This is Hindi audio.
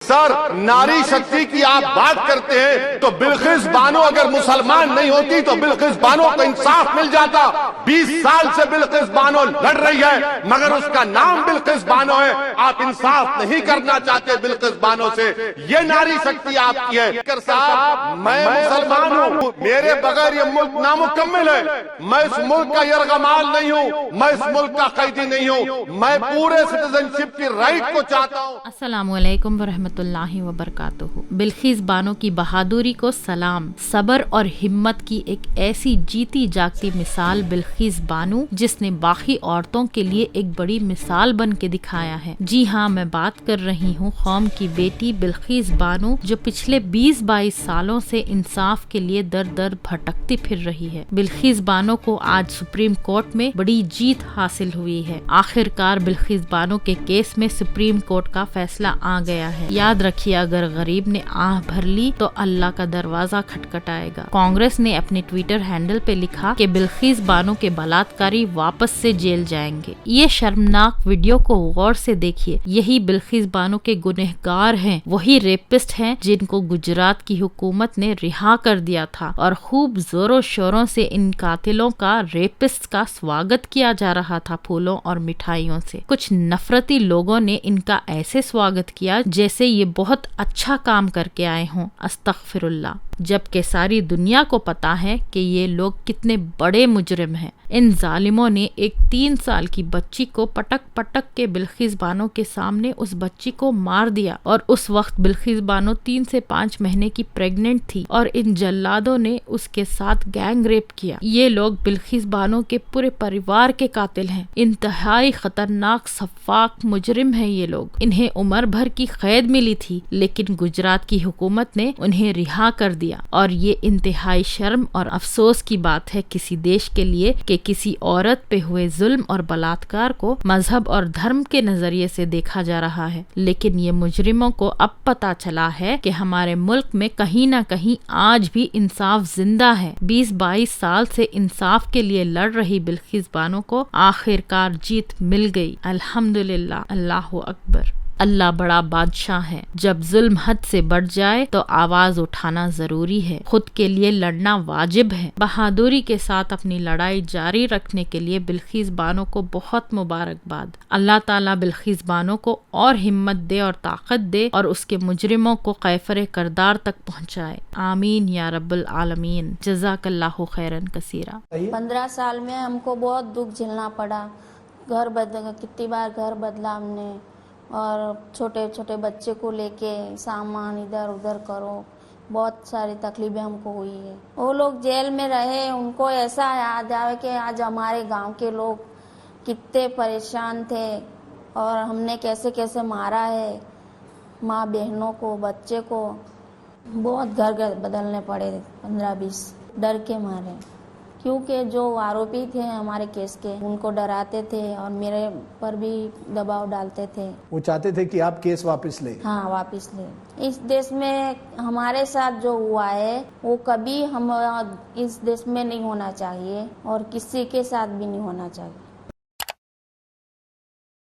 सर, नारी शक्ति की आप बात करते हैं तो बिल्किस बानो अगर मुसलमान नहीं होती तो बिल्किस बानो को इंसाफ मिल जाता। 20 साल से बिल्किस बानो लड़ रही है, मगर उसका नाम बिल्किस बानो है। आप इंसाफ नहीं करना चाहते बिल्किस बानो से, ये नारी शक्ति आपकी है। स्पीकर साहब, मैं मुसलमान हूँ, मेरे बगैर ये मुल्क नामुकम्मिल है। मैं इस मुल्क का यरगमाल नहीं हूँ, मैं इस मुल्क का कैदी नहीं हूँ, मैं पूरे सिटीजनशिप की राइट को चाहता हूँ। अस्सलामुअलैकुम वरहमतुल्लाहि वबरकातुहू। बिल्किस बानो की बहादुरी को सलाम। सब्र और हिम्मत की एक ऐसी जीती जागती मिसाल बिल्किस बानो, जिसने बाकी औरतों के लिए एक बड़ी मिसाल बन के दिखाया है। जी हाँ, मैं बात कर रही हूँ कौम की बेटी बिल्किस बानो, जो पिछले 20-22 सालों से इंसाफ के लिए दर दर भटकती फिर रही है। बिल्किस बानो को आज सुप्रीम कोर्ट में बड़ी जीत हासिल हुई है। आखिरकार बिल्किस बानो के केस में सुप्रीम कोर्ट का फैसला आ गया है। याद रखिए, अगर गरीब ने आह भर ली तो अल्लाह का दरवाजा खटखटाएगा। कांग्रेस ने अपने ट्विटर हैंडल पे लिखा कि बिल्किस बानो के बलात्कारी वापस से जेल जाएंगे। ये शर्मनाक वीडियो को गौर से देखिए। यही बिल्किस बानो के गुनहगार हैं, वही रेपिस्ट हैं जिनको गुजरात की हुकूमत ने रिहा कर दिया था और खूब जोरों शोरों से इन कातिलों का, रेपिस्ट का स्वागत किया जा रहा था फूलों और मिठाइयों से। कुछ नफरती लोगों ने इनका ऐसे स्वागत किया जैसे ये बहुत अच्छा काम करके आए हों। अस्तगफिरुल्लाह। जबकि सारी दुनिया को पता है कि ये लोग कितने बड़े मुजरिम हैं। इन जालिमों ने एक 3 साल की बच्ची को पटक पटक के बिल्किस बानो के सामने उस बच्ची को मार दिया और उस वक्त बिल्किस बानो 3 से 5 महीने की प्रेग्नेंट थी और इन जल्लादों ने उसके साथ गैंग रेप किया। ये लोग बिल्किस बानो के पूरे परिवार के कातिल हैं। इंतहाई खतरनाक सफाक मुजरिम हैं ये लोग। इन्हें उम्र भर की कैद मिली थी, लेकिन गुजरात की हुकूमत ने उन्हें रिहा कर दिया। और ये इंतहाई शर्म और अफसोस की बात है किसी देश के लिए कि किसी औरत पे हुए जुल्म और बलात्कार को मजहब और धर्म के नजरिए से देखा जा रहा है। लेकिन ये मुजरिमों को अब पता चला है कि हमारे मुल्क में कहीं ना कहीं आज भी इंसाफ जिंदा है। 20-22 साल से इंसाफ के लिए लड़ रही बिल्किस बानो को आखिरकार जीत मिल गई। अल्हम्दुलिल्लाह, अल्लाहु अकबर। अल्लाह बड़ा बादशाह है। जब जुल्म हद से बढ़ जाए तो आवाज उठाना जरूरी है। खुद के लिए लड़ना वाजिब है। बहादुरी के साथ अपनी लड़ाई जारी रखने के लिए बिल्किस बानो को बहुत मुबारकबाद। अल्लाह ताला बिल्किस बानो को और हिम्मत दे और ताकत दे और उसके मुजरिमों को कैफरे करदार तक पहुँचाए। आमीन या रब्बुल आलमीन। जज़ाकल्लाहु खैरन कसीरा। 15 साल में हमको बहुत दुख झेलना पड़ा। कितनी बार घर बदला हमने, और छोटे छोटे बच्चे को लेके सामान इधर उधर करो, बहुत सारी तकलीफें हमको हुई है। वो लोग जेल में रहे, उनको ऐसा याद आवे कि आज हमारे गांव के लोग कितने परेशान थे और हमने कैसे कैसे मारा है माँ बहनों को, बच्चे को। बहुत घर बदलने पड़े 15-20 डर के मारे, क्योंकि जो आरोपी थे हमारे केस के, उनको डराते थे और मेरे पर भी दबाव डालते थे। वो चाहते थे कि आप केस वापस ले। हाँ, वापस ले। इस देश में हमारे साथ जो हुआ है वो कभी हम इस देश में नहीं होना चाहिए और किसी के साथ भी नहीं होना चाहिए।